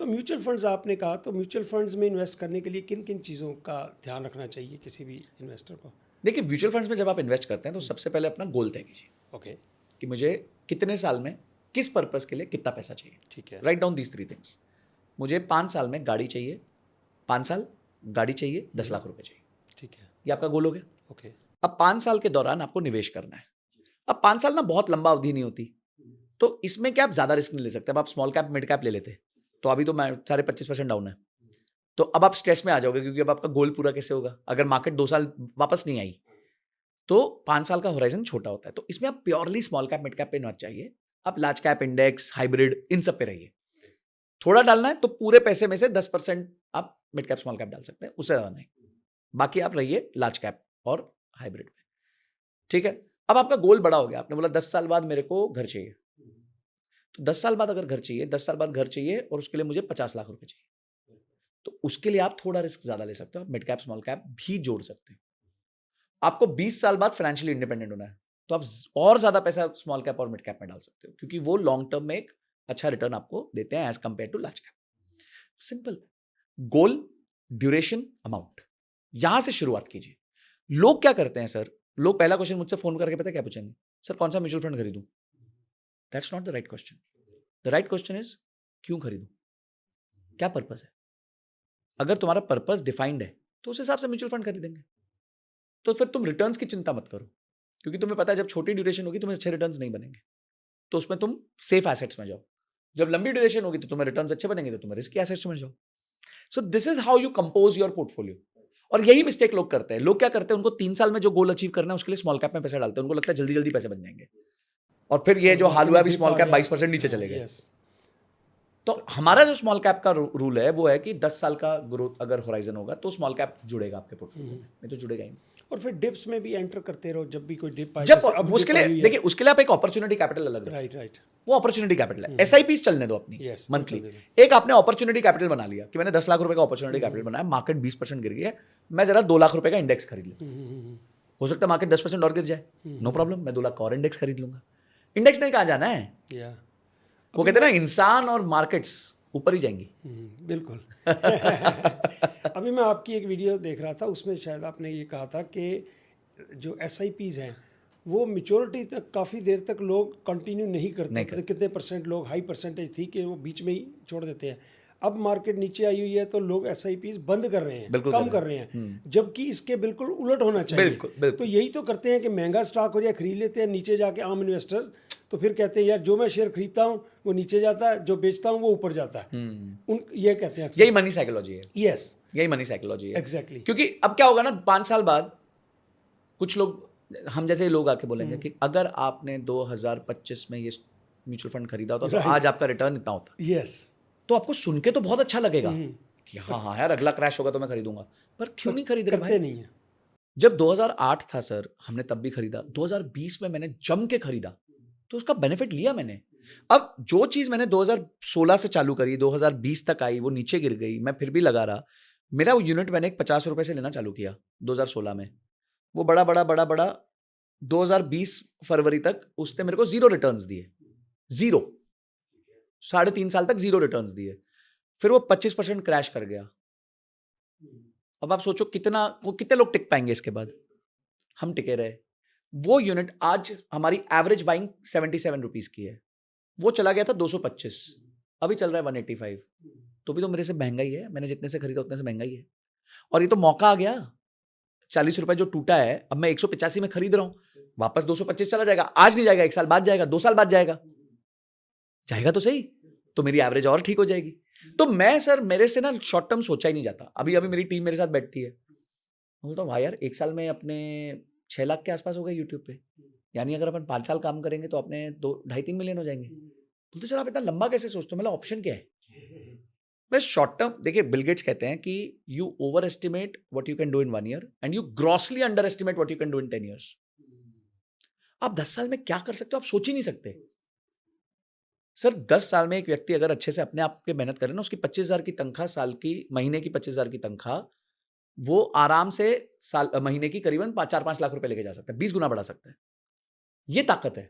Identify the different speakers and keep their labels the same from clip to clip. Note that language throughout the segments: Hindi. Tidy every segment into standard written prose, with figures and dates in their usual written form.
Speaker 1: म्यूचुअल फंड्स आपने कहा, तो म्यूचुअल फंड्स में इन्वेस्ट करने के लिए किन किन चीज़ों का ध्यान रखना चाहिए किसी भी इन्वेस्टर को?
Speaker 2: देखिए, म्यूचुअल फंड्स में जब आप इन्वेस्ट करते हैं तो सबसे पहले अपना गोल तय कीजिए
Speaker 1: ओके।
Speaker 2: कि मुझे कितने साल में किस पर्पस के लिए कितना पैसा चाहिए।
Speaker 1: ठीक है।
Speaker 2: Write down these 3 things. मुझे 5 साल में गाड़ी चाहिए, 5 साल गाड़ी चाहिए, 10 लाख रुपए चाहिए।
Speaker 1: ठीक है।
Speaker 2: ये आपका गोल हो गया।
Speaker 1: ओके।
Speaker 2: अब 5 साल के दौरान आपको निवेश करना है। अब 5 साल ना बहुत लंबा अवधि नहीं होती, तो इसमें क्या आप ज़्यादा रिस्क नहीं ले सकते। अब आप स्मॉल कैप मिड कैप ले लेते तो अभी तो मैं सारे 25% डाउन है, तो अब आप स्ट्रेस में आ जाओगे क्योंकि अब आपका गोल पूरा कैसे होगा अगर मार्केट 2 साल वापस नहीं आई। तो 5 साल का होराइजन छोटा होता है, तो इसमें आप purely small cap mid cap पे इन्वेस्ट चाहिए। आप large cap index hybrid in सब पे रहिए। थोड़ा डालना है तो पूरे पैसे में से 10% आप मिड कैप स्मॉल कैप डाल सकते हैं, उससे ज़्यादा नहीं। बाकी आप रहिए लार्ज कैप और हाइब्रिड में। ठीक है। अब आपका गोल बड़ा हो गया, आपने बोला 10 साल बाद मेरे को घर चाहिए, तो 10 साल बाद अगर घर चाहिए, 10 साल बाद घर चाहिए और उसके लिए मुझे 50 लाख रुपए चाहिए, तो उसके लिए आप थोड़ा रिस्क ज्यादा ले सकते हो। आप मिड कैप स्मॉल कैप भी जोड़ सकते हो। आपको 20 साल बाद फाइनेंशियली इंडिपेंडेंट होना है, तो आप और ज्यादा पैसा स्मॉल कैप और मिड कैप में डाल सकते हो क्योंकि वो लॉन्ग टर्म में एक अच्छा रिटर्न आपको देते हैं as compared to large cap. Simple goal, duration, amount, यहां से शुरुआत कीजिए। लोग क्या करते हैं सर, लोग पहला क्वेश्चन मुझसे फोन करके पता है क्या पूछेंगे, सर कौन सा म्यूचुअल फंड खरीदूं। That's not the right question. The right question is क्यों खरीदूं, क्या पर्पस है। अगर तुम्हारा पर्पस डिफाइंड है तो उस हिसाब से म्यूचुअल फंड खरीदेंगे। तो फिर तुम रिटर्न्स की चिंता मत करो क्योंकि तुम्हें पता है जब छोटी ड्यूरेशन होगी तुम्हें अच्छे रिटर्न्स नहीं बनेंगे, तो उसमें तुम सेफ एसेट्स में जाओ। जब लंबी ड्यूरेशन होगी तो तुम्हें रिटर्न्स अच्छे बनेंगे तो तुम्हें रिस्की एसेट्स में जाओ। So this is how you compose your portfolio. और यही मिस्टेक लोग करते हैं। लोग क्या करते हैं, उनको 3 साल में जो गोल अचीव करना है उसके लिए स्मॉल कैप में पैसा डालते हैं। उनको लगता है जल्दी जल्दी पैसे बन जाएंगे और फिर ये
Speaker 1: और
Speaker 2: जो हाल
Speaker 1: मार्केट
Speaker 2: हुआ
Speaker 1: में
Speaker 2: अभी
Speaker 1: डिप
Speaker 2: स्मॉल
Speaker 1: आ
Speaker 2: कैप
Speaker 1: गया।
Speaker 2: 22% नीचे चले गए।
Speaker 1: यस।
Speaker 2: तो हमारा जो स्मॉल कैप का रूल है वो है कि 10 साल का ग्रोथ अगर होराइजन होगा तो स्मॉल कैप जुड़ेगा आपके पोर्टफोलियो में, नहीं तो जुड़ेगा ही नहीं।
Speaker 1: और फिर डिप्स में भी एंटर करते रहो जब भी कोई डिप आए,
Speaker 2: जब
Speaker 1: जैसे अब
Speaker 2: उसके
Speaker 1: डिप
Speaker 2: लिए
Speaker 1: आई हुई
Speaker 2: देखिए,
Speaker 1: है।
Speaker 2: उसके लिए आप एक अपॉर्चुनिटी कैपिटल अलग रखें।
Speaker 1: Right right.
Speaker 2: वो अपॉर्चुनिटी कैपिटल है। एसआईपीस चलने दो अपनी
Speaker 1: यस, वो
Speaker 2: मंथली।
Speaker 1: चल देते।
Speaker 2: एक आपने अपॉर्चुनिटी कैपिटल बना लिया कि मैंने 10 लाख रुपए का अपॉर्चुनिटी कैपिटल बनाया, मार्केट 20% गिर गई है, मैं जरा 2 लाख रुपए का इंडेक्स खरीद लूं। हो सकता है मार्केट 10% और गिर जाए, नो प्रॉब्लम, मैं 2 लाख का और इंडेक्स खरीद लूंगा। इंडेक्स नहीं कहा जाना है,
Speaker 1: या
Speaker 2: वो कहते हैं ना इंसान और मार्केट्स ऊपर ही जाएंगी।
Speaker 1: बिल्कुल। अभी मैं आपकी एक वीडियो देख रहा था, उसमें शायद आपने ये कहा था कि जो एस आई पीज़ हैं वो मेच्योरिटी तक काफ़ी देर तक लोग कंटिन्यू नहीं करते।
Speaker 2: नहीं
Speaker 1: पता कितने परसेंट लोग, हाई परसेंटेज थी कि वो बीच में ही छोड़ देते हैं। अब मार्केट नीचे आई हुई है तो लोग एस आई पीज़ बंद कर रहे हैं,
Speaker 2: बिल्कुल
Speaker 1: कम
Speaker 2: कर
Speaker 1: कर रहे हैं, जबकि इसके बिल्कुल उलट होना चाहिए।
Speaker 2: बिल्कुल बिल्कुल।
Speaker 1: तो यही तो करते हैं कि महंगा स्टॉक हो जाए खरीद लेते हैं, नीचे जाके आम इन्वेस्टर्स तो फिर कहते हैं यार जो मैं शेयर खरीदता हूँ वो नीचे जाता है, जो बेचता हूँ वो ऊपर जाता है। उन ये कहते हैं
Speaker 2: यही मनी साइकोलॉजी है।
Speaker 1: यस,
Speaker 2: यही मनी साइकोलॉजी है
Speaker 1: एग्जैक्टली।
Speaker 2: क्योंकि अब क्या होगा ना, 5 साल बाद कुछ लोग, हम जैसे लोग आके बोलेंगे कि अगर आपने 2025 में ये म्यूचुअल फंड खरीदा होता तो आज आपका रिटर्न इतना होता।
Speaker 1: यस।
Speaker 2: तो आपको सुन के तो बहुत अच्छा लगेगा कि हाँ हाँ यार अगला क्रैश होगा तो मैं खरीदूंगा, पर क्यों नहीं खरीद रहे
Speaker 1: करते
Speaker 2: भाई।
Speaker 1: नहीं है।
Speaker 2: जब 2008 था सर, हमने तब भी खरीदा। 2020 में मैंने जम के खरीदा तो उसका बेनिफिट लिया मैंने। अब जो चीज मैंने 2016 से चालू करी, 2020 तक आई, वो नीचे गिर गई, मैं फिर भी लगा रहा। मेरा वो यूनिट मैंने 50 रुपए से लेना चालू किया 2016 में, वो बड़ा बड़ा बड़ा बड़ा 2020 फरवरी तक उसने मेरे को 0 रिटर्न्स दिए, 0, 3.5 साल तक 0 रिटर्न्स दिए। फिर वो 25% क्रैश कर गया। अब आप सोचो कितने लोग टिक पाएंगे इसके बाद। हम टिके रहे। वो यूनिट आज हमारी एवरेज बाइंग 77 रुपीज की है, वो चला गया था 225, अभी चल रहा है 185। तो भी तो मेरे से महंगा ही है, मैंने जितने से खरीदा उतने से महंगा ही है। और ये तो मौका आ गया, 40 रुपए जो टूटा है अब मैं 185 में खरीद रहा हूं, वापस 225 चला जाएगा। आज नहीं जाएगा, 1 साल बाद जाएगा, 2 साल बाद जाएगा, जाएगा तो सही, तो मेरी एवरेज और ठीक हो जाएगी। तो मैं सर, मेरे से ना शॉर्ट टर्म सोचा ही नहीं जाता। अभी अभी मेरी टीम मेरे साथ बैठती है, मैं बोलता हूँ भाई यार 1 साल में अपने 6 लाख के आसपास हो गए यूट्यूब पे, यानी अगर अपन 5 साल काम करेंगे तो अपने 2-2.5-3 मिलियन हो जाएंगे। बोलते सर आप इतना लंबा कैसे सोचते हो, मतलब ऑप्शन क्या है। मैं शॉर्ट टर्म, देखिए बिल गेट्स कहते हैं कि you over estimate what you can do in 1 year and you grossly under estimate what you can do in 10 years. आप 10 साल में क्या कर सकते हो आप सोच ही नहीं सकते। सर 10 साल में एक व्यक्ति अगर अच्छे से अपने आप पे मेहनत करे ना, उसकी 25,000 की तनख्वाह, साल की, महीने की 25,000 की तनख्वाह, वो आराम से साल महीने की करीबन 4-5 लाख रुपए लेके जा सकता है, 20 गुना बढ़ा सकता है। ये ताकत है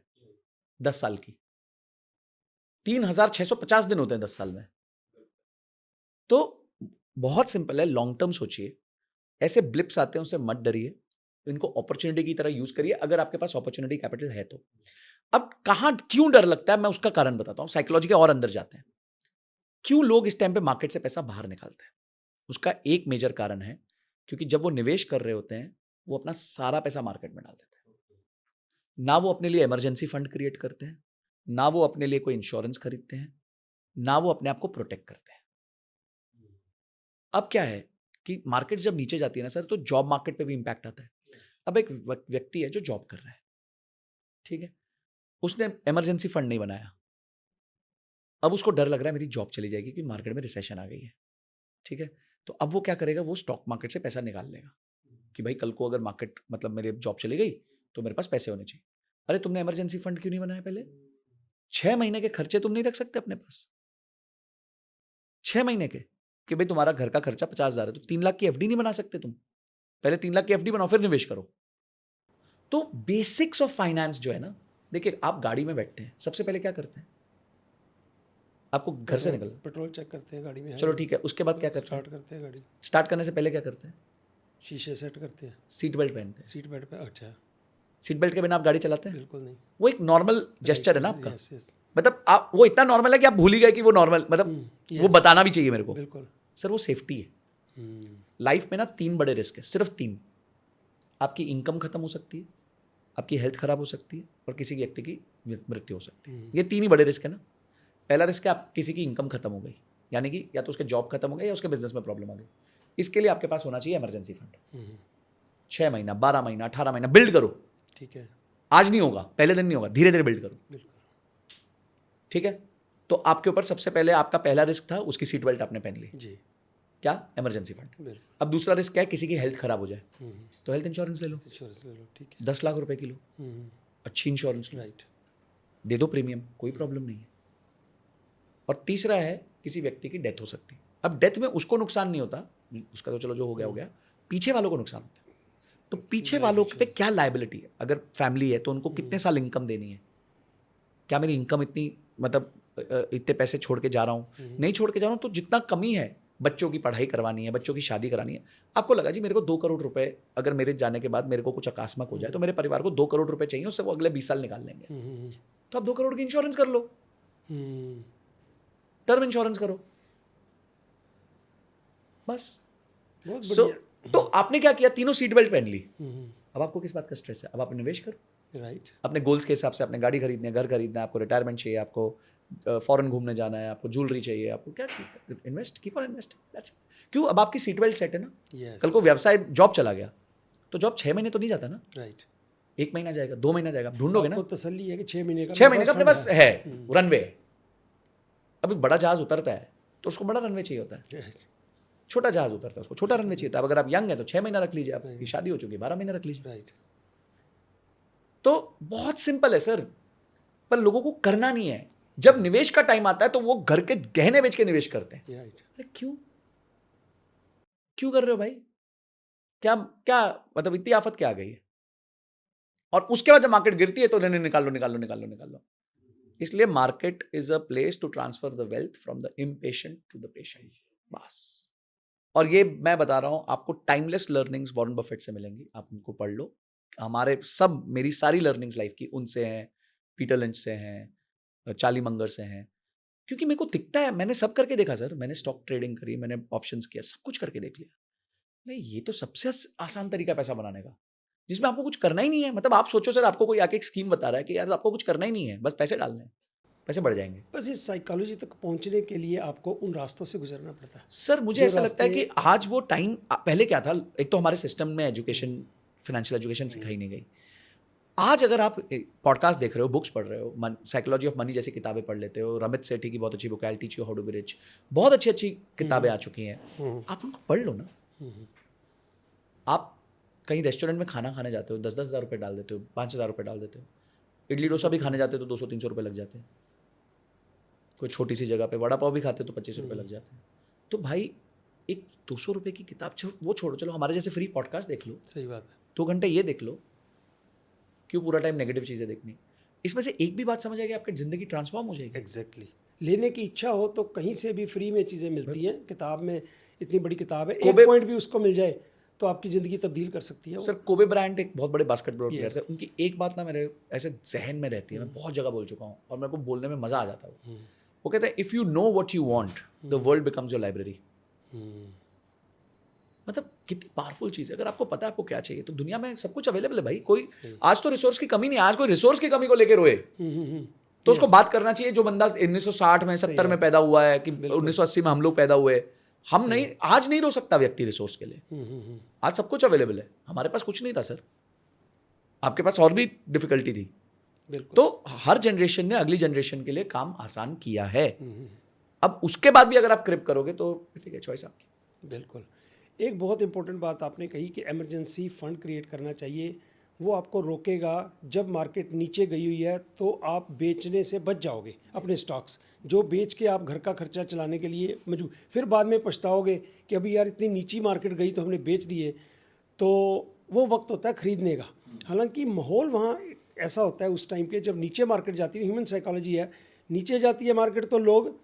Speaker 2: 10 साल की। 3,650 दिन होते हैं 10 साल में। तो बहुत सिंपल है, लॉन्ग टर्म सोचिए, ऐसे ब्लिप्स आते हैं उससे मत डरिए, इनको अपॉर्चुनिटी की तरह यूज करिए अगर आपके पास अपॉर्चुनिटी कैपिटल है तो। अब कहां क्यों डर लगता है, मैं उसका कारण बताता हूं, साइकोलॉजी के और अंदर जाते हैं। क्यों लोग इस टाइम पे मार्केट से पैसा बाहर निकालते हैं? उसका एक मेजर कारण है क्योंकि जब वो निवेश कर रहे होते हैं वो अपना सारा पैसा मार्केट में डाल देते हैं। ना वो अपने लिए इमरजेंसी फंड क्रिएट करते हैं, ना वो अपने लिए कोई इंश्योरेंस खरीदते हैं, ना वो अपने आप को प्रोटेक्ट करते हैं। अब क्या है कि मार्केट जब नीचे जाती है ना सर, तो जॉब मार्केट पे भी इंपैक्ट आता है। अब एक व्यक्ति है जो जॉब कर रहा है, ठीक है, उसने इमरजेंसी फंड नहीं बनाया, अब उसको डर लग रहा है मेरी जॉब चली जाएगी क्योंकि मार्केट में रिसेशन आ गई है, ठीक है। तो अब वो क्या करेगा, वो स्टॉक मार्केट से पैसा निकाल लेगा कि भाई कल को अगर मार्केट मतलब मेरी जॉब चली गई तो मेरे पास पैसे होने चाहिए। अरे तुमने इमरजेंसी फंड क्यों नहीं बनाया पहले? 6 महीने के खर्चे तुम नहीं रख सकते अपने पास? 6 महीने के, कि भाई तुम्हारा घर का खर्चा 50,000 है तो 3 लाख की एफडी नहीं बना सकते तुम? पहले 3 लाख की एफडी बनाओ फिर निवेश करो। तो बेसिक्स ऑफ फाइनेंस जो है ना, देखिए आप गाड़ी में बैठते हैं, सबसे पहले क्या करते हैं? आपको घर से निकल,
Speaker 1: पेट्रोल चेक करते हैं गाड़ी में है
Speaker 2: चलो
Speaker 1: नहीं,
Speaker 2: ठीक है, उसके बाद क्या करते हैं?
Speaker 1: स्टार्ट करते हैं गाड़ी,
Speaker 2: स्टार्ट करने से पहले क्या करते हैं?
Speaker 1: शीशे सेट करते हैं,
Speaker 2: सीट बेल्ट पहनते हैं।
Speaker 1: सीट बेल्ट पे। अच्छा,
Speaker 2: सीट बेल्ट के बिना आप गाड़ी चलाते हैं?
Speaker 1: बिल्कुल नहीं।
Speaker 2: वो एक नॉर्मल जेस्चर है ना आपका,
Speaker 1: यस यस,
Speaker 2: मतलब आप वो इतना नॉर्मल है कि आप भूल ही गए कि वो नॉर्मल, मतलब वो
Speaker 1: yes,
Speaker 2: बताना भी चाहिए मेरे को।
Speaker 1: बिल्कुल।
Speaker 2: सर वो सेफ्टी है। लाइफ में ना 3 बड़े रिस्क है, सिर्फ 3। आपकी इनकम खत्म हो सकती है, आपकी हेल्थ खराब हो सकती है और किसी व्यक्ति की मृत्यु हो सकती है। ये 3 ही बड़े रिस्क है ना। पहला रिस्क है आप किसी की इनकम खत्म हो गई, यानी कि या तो उसके जॉब खत्म हो गई या उसके बिजनेस में प्रॉब्लम आ गई। इसके लिए आपके पास होना चाहिए इमरजेंसी फंड। 6 महीना, 12 महीना, 18 महीना बिल्ड करो।
Speaker 1: ठीक है,
Speaker 2: आज नहीं होगा, पहले दिन नहीं होगा, धीरे धीरे बिल्ड करो।
Speaker 1: बिल्कुल।
Speaker 2: ठीक है, तो आपके ऊपर सबसे पहले आपका पहला रिस्क था, उसकी सीट बेल्ट आपने पहन ली।
Speaker 1: जी,
Speaker 2: क्या? Emergency fund.
Speaker 1: बिल्कुल।
Speaker 2: अब दूसरा रिस्क क्या है? किसी की हेल्थ खराब हो जाए तो हेल्थ इंश्योरेंस ले लो,
Speaker 1: इंश्योरेंस ले लो, ठीक है।
Speaker 2: 10 लाख रुपए की लो, अच्छी इंश्योरेंस लो,
Speaker 1: राइट।
Speaker 2: दे दो प्रीमियम, कोई प्रॉब्लम नहीं है। और तीसरा है किसी व्यक्ति की डेथ हो सकती है। अब डेथ में उसको नुकसान नहीं होता, उसका तो चलो जो हो गया हो गया, पीछे वालों को नुकसान होता है। तो पीछे वालों पे क्या लायबिलिटी है? अगर फैमिली है तो उनको कितने साल इनकम देनी है? क्या मेरी इनकम इतनी, मतलब इतने पैसे छोड़ के जा रहा हूँ, नहीं छोड़ के जा रहा हूँ तो जितना कमी है, बच्चों की पढ़ाई करवानी है, बच्चों की शादी करानी है। आपको लगा जी मेरे को 2 करोड़ रुपए अगर मेरे जाने के बाद मेरे को कुछ अकस्मात हो जाए तो मेरे परिवार को 2 करोड़ रुपए चाहिए, उससे वो अगले 20 साल निकाल लेंगे। तो आप 2 करोड़ की इंश्योरेंस कर लो, टर्म इंश्योरेंस करो, बस।
Speaker 1: बहुत
Speaker 2: सो
Speaker 1: बढ़िया।
Speaker 2: तो आपने क्या किया? तीनों सीट बेल्ट पहन ली। अब आपको किस बात का स्ट्रेस है? अब आप निवेश करो
Speaker 1: राइट।
Speaker 2: अपने गोल्स के हिसाब से। आपने गाड़ी खरीदनी है, घर खरीदना है, आपको रिटायरमेंट चाहिए, आपको फॉरेन घूमने जाना है, आपको ज्वेलरी चाहिए, आपको क्या चाहिए, invest, keep on investing, that's it. क्यों? अब आपकी सीट बेल्ट सेट है ना।
Speaker 1: यस,
Speaker 2: कल को व्यवसाय जॉब चला गया तो जॉब 6 महीने तो नहीं जाता ना,
Speaker 1: राइट।
Speaker 2: 1 महीना जाएगा, 2 महीना जाएगा, आप ढूंढोगे ना।
Speaker 1: आपको तसल्ली है कि 6 महीने का
Speaker 2: 6 महीने का अपने पास है
Speaker 1: हम्म।
Speaker 2: रनवे। अब एक बड़ा जहाज उतरता है तो उसको बड़ा रनवे चाहिए होता है,
Speaker 1: Right.
Speaker 2: छोटा जहाज उतरता है उसको छोटा रनवे चाहिए होता है। अब अगर आप यंग है तो 6 महीना रख लीजिए, आपकी शादी हो चुकी है 12 महीना रख लीजिए।
Speaker 1: राइट।
Speaker 2: तो बहुत सिंपल है सर, पर लोगों को करना नहीं है। जब निवेश का टाइम आता है तो वो घर के गहने बेच के निवेश करते हैं।
Speaker 1: राइट।
Speaker 2: अरे क्यों क्यों कर रहे हो भाई? क्या क्या मतलब इतनी आफत क्या आ गई है? और उसके बाद जब मार्केट गिरती है तो नहीं, निकाल लो निकाल लो निकाल लो निकाल लो। इसलिए market is a place to transfer the wealth from the impatient to the patient, बस। और ये मैं बता रहा हूं आपको, टाइमलेस लर्निंग्स वॉरेन बफेट से मिलेंगी, आप उनको पढ़ लो। हमारे सब, मेरी सारी लर्निंग्स लाइफ की उनसे हैं, पीटर लिंच से हैं, चार्ली मंगर से हैं। क्योंकि मेरे को दिखता है, मैंने सब करके देखा सर, मैंने स्टॉक ट्रेडिंग करी, मैंने ऑप्शंस किया, सब कुछ करके देख लिया। नहीं, ये तो सबसे आसान तरीका है पैसा बनाने का, जिसमें आपको कुछ करना ही नहीं है। मतलब आप सोचो सर, आपको कोई आके एक स्कीम बता रहा है कि यार आपको कुछ करना ही नहीं है, बस पैसे डालने हैं, पैसे बढ़ जाएंगे।
Speaker 1: बस इस साइकोलॉजी तक पहुंचने के लिए आपको उन रास्तों से गुजरना पड़ता है।
Speaker 2: सर मुझे
Speaker 1: जो
Speaker 2: ऐसा लगता है
Speaker 1: रास्ते-
Speaker 2: कि आज वो टाइम, पहले क्या था, एक तो हमारे सिस्टम में एजुकेशन, फाइनेंशियल एजुकेशन सिखाई नहीं गई। आज अगर आप पॉडकास्ट देख रहे हो, बुक्स पढ़ रहे हो, साइकोलॉजी ऑफ मनी जैसी किताबें पढ़ लेते हो, रमित सेठी की बहुत अच्छी बुक है, I teach you how to be rich, बहुत अच्छी अच्छी किताबें आ चुकी हैं, आप उनको पढ़ लो ना। आप कहीं रेस्टोरेंट में खाना खाने जाते हो, 10-10 हज़ार रुपये डाल देते हो, 5,000 रुपये डाल देते हो। इडली डोसा भी खाने जाते हो तो 200-300 रुपये लग जाते हैं। कोई छोटी सी जगह पे वड़ा पाव भी खाते हो तो 25 रुपये लग जाते हैं। तो भाई एक 200 रुपये की किताब वो छोड़ो, चलो हमारे जैसे फ्री पॉडकास्ट देख लो,
Speaker 1: सही बात है।
Speaker 2: 2 घंटे ये देख लो, क्यों पूरा टाइम नेगेटिव चीज़ें देखनी? इसमें से एक भी बात समझ आएगी, आपकी ज़िंदगी ट्रांसफॉर्म हो जाएगी।
Speaker 1: एग्जैक्टली। लेने की इच्छा हो तो कहीं से भी फ्री में चीज़ें मिलती हैं। किताब में इतनी बड़ी किताब है, एक
Speaker 2: कोबे
Speaker 1: पॉइंट भी उसको मिल जाए तो आपकी ज़िंदगी तब्दील कर सकती है वो।
Speaker 2: सर कोबे ब्रायंट एक बहुत बड़े बास्केटबॉल प्लेयर थे।
Speaker 1: Yes.
Speaker 2: उनकी एक बात ना मेरे ऐसे जहन में रहती है, मैं बहुत जगह बोल चुका हूँ और मेरे को बोलने में मजा आ जाता है। वो कहते हैं if you know what you want the world becomes your library. मतलब कितनी पावरफुल चीज़ है। अगर आपको पता है आपको क्या चाहिए तो दुनिया में सब कुछ अवेलेबल है भाई। कोई आज तो रिसोर्स की कमी नहीं, आज कोई रिसोर्स की कमी को लेकर रोए तो उसको बात करना चाहिए जो बंदा 1960 में 70 में पैदा हुआ है कि 1980 में हम लोग पैदा हुए। हम नहीं, आज नहीं रो सकता व्यक्ति रिसोर्स के लिए। आज सब कुछ अवेलेबल है, हमारे पास कुछ नहीं था सर, आपके पास और भी डिफिकल्टी थी। तो हर जनरेशन ने अगली जनरेशन के लिए काम आसान किया है। अब उसके बाद भी अगर आप क्रिप करोगे तो ठीक है, चॉइस आपकी।
Speaker 1: बिल्कुल। एक बहुत इंपॉर्टेंट बात आपने कही कि इमरजेंसी फंड क्रिएट करना चाहिए। वो आपको रोकेगा जब मार्केट नीचे गई हुई है तो आप बेचने से बच जाओगे अपने स्टॉक्स, जो बेच के आप घर का खर्चा चलाने के लिए मजबूर, फिर बाद में पछताओगे कि अभी यार इतनी नीची मार्केट गई तो हमने बेच दिए। तो वो वक्त होता है ख़रीदने का। हालांकि माहौल वहाँ ऐसा होता है उस टाइम के, जब नीचे मार्केट जाती है, ह्यूमन साइकोलॉजी है, नीचे जाती है मार्केट तो लोग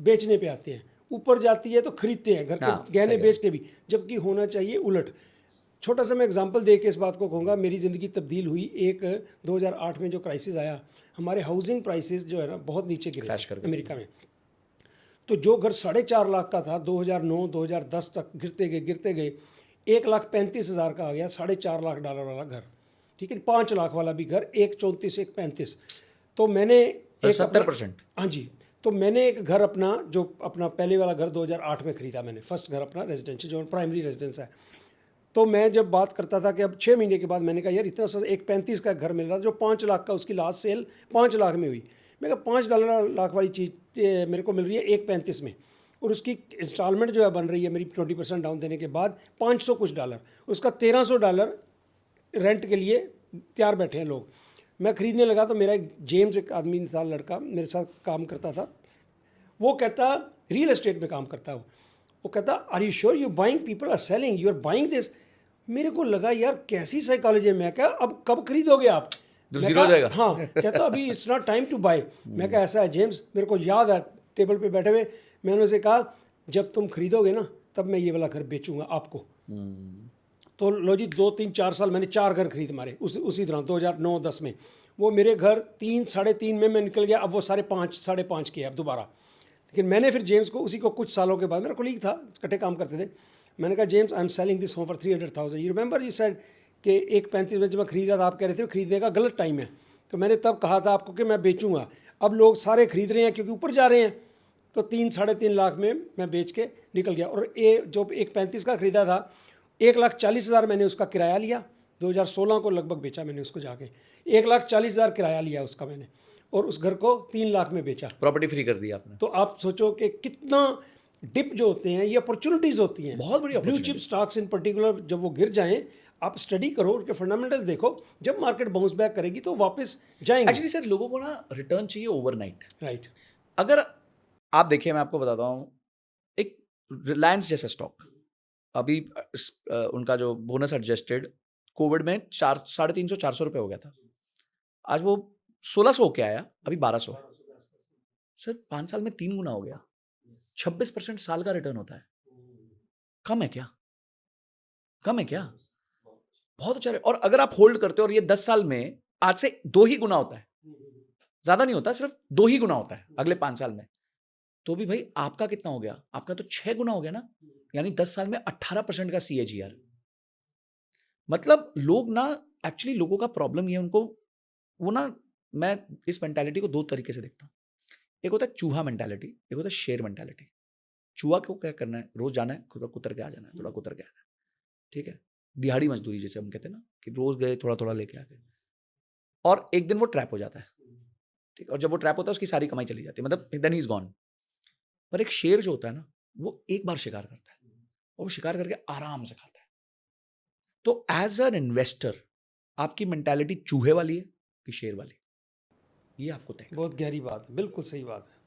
Speaker 1: बेचने पे आते हैं, ऊपर जाती है तो खरीदते हैं घर के गहने बेच के भी, जबकि होना चाहिए उलट। छोटा सा मैं एग्जांपल दे के इस बात को कहूँगा, मेरी ज़िंदगी तब्दील हुई एक 2008 में जो क्राइसिस आया, हमारे हाउसिंग प्राइसेस जो है ना बहुत नीचे गिरे अमेरिका में। तो जो घर 4.5 लाख का था 2009-2010 तक गिरते गए 1,35,000 का आ गया, $4.5 लाख वाला घर, ठीक है, 5 लाख वाला भी घर, 1,34 1,35। तो मैंने एक
Speaker 2: 70%।
Speaker 1: हाँ जी, तो मैंने एक घर अपना जो अपना पहले वाला घर 2008 में ख़रीदा मैंने, फर्स्ट घर अपना रेजिडेंशियल जो प्राइमरी रेजिडेंस है। तो मैं जब बात करता था कि अब 6 महीने के बाद मैंने कहा यार इतना सा 1,35 का घर मिल रहा था जो 5 लाख का, उसकी लास्ट सेल 5 लाख में हुई। मैं कहा $5 लाख वाली चीज़ मेरे को मिल रही है 1,35 में, और उसकी इंस्टॉलमेंट जो है बन रही है मेरी 20% डाउन देने के बाद $500 कुछ, उसका $1,300 रेंट के लिए तैयार बैठे हैं लोग। मैं ख़रीदने लगा तो मेरा एक जेम्स एक आदमी था, लड़का मेरे साथ काम करता था, वो कहता रियल एस्टेट में काम करता है वो कहता are you sure you buying, people are selling, you are buying this. मेरे को लगा यार कैसी साइकोलॉजी है। मैं क्या अब कब खरीदोगे आप?
Speaker 2: जीरो हो जाएगा।
Speaker 1: हाँ, कहता अभी it's not time to buy. मैं क्या ऐसा है जेम्स, मेरे को याद है टेबल पे बैठे हुए मैंने उसे कहा जब तुम खरीदोगे ना तब मैं ये वाला घर बेचूंगा आपको। तो लो जी 2-3-4 साल मैंने 4 घर खरीद मारे उसी तरह 2009-10 में। वो मेरे घर 3-3.5 में मैं निकल गया, अब वो 5.5 के अब दोबारा। लेकिन मैंने फिर जेम्स को उसी को कुछ सालों के बाद, मेरा कोलीग था, इकट्ठे काम करते थे, मैंने कहा James I am selling this home for 300,000, you remember, you said कि 1,35 में जब मैं खरीदा था आप कह रहे थे खरीदने का गलत टाइम है, तो मैंने तब कहा था आपको कि मैं बेचूंगा। अब लोग सारे खरीद रहे हैं क्योंकि ऊपर जा रहे हैं, तो 3-3.5 लाख में मैं बेच के निकल गया। और जो 1,35 का ख़रीदा था 1,40,000 मैंने उसका किराया लिया, 2016 को लगभग बेचा मैंने उसको जाके, 1,40,000 किराया लिया उसका मैंने, और उस घर को 3 लाख में बेचा,
Speaker 2: प्रॉपर्टी फ्री कर दी आपने।
Speaker 1: तो आप सोचो कि कितना डिप जो होते हैं ये अपॉर्चुनिटीज़ होती हैं,
Speaker 2: बहुत बड़ी
Speaker 1: ब्लू चिप स्टॉक्स इन पर्टिकुलर, जब वो गिर जाएं आप स्टडी करो उनके फंडामेंटल्स देखो, जब मार्केट बाउंस बैक करेगी तो वापस जाएंगे।
Speaker 2: एक्चुअली सर लोगों को ना रिटर्न चाहिए ओवरनाइट।
Speaker 1: राइट।
Speaker 2: अगर आप देखिए मैं आपको बताता हूँ, एक रिलायंस जैसा स्टॉक अभी उनका जो बोनस एडजस्टेड कोविड में 350-400 रुपये हो गया था, आज वो 1600 होके आया, अभी 1200। सर 5 साल में 3 गुना हो गया, 26% साल का रिटर्न होता है। कम है क्या? कम है क्या? बहुत अच्छा है। और अगर आप होल्ड करते हो और ये 10 साल में आज से 2 ही गुना होता है, ज्यादा नहीं होता, सिर्फ 2 ही गुना होता है अगले 5 साल में, तो भी भाई आपका कितना हो गया? आपका तो 6 गुना हो गया ना, यानी 10 साल में 18% का CAGR। मतलब लोग ना, एक्चुअली लोगों का प्रॉब्लम ये, उनको वो ना, मैं इस मेंटालिटी को 2 तरीके से देखता हूँ। एक होता है चूहा मेंटालिटी, एक होता है शेर मेंटालिटी। चूहा को क्या करना है, रोज जाना है, थोड़ा कुतर के आ जाना है, थोड़ा कुतर के आना है, ठीक है, दिहाड़ी मजदूरी जैसे हम कहते हैं ना, कि रोज गए थोड़ा थोड़ा लेके आ गए, और एक दिन वो ट्रैप हो जाता है, ठीक है, और जब वो ट्रैप होता है उसकी सारी कमाई चली जाती है, मतलब देन ही इज गॉन। पर एक शेर जो होता है ना, वो एक बार शिकार करता है और वो शिकार करके आराम से खाता है। तो एज एन इन्वेस्टर आपकी मेंटालिटी चूहे वाली है कि शेर वाली, ये आपको तय करना है।
Speaker 1: बहुत गहरी बात है, बिल्कुल सही बात है।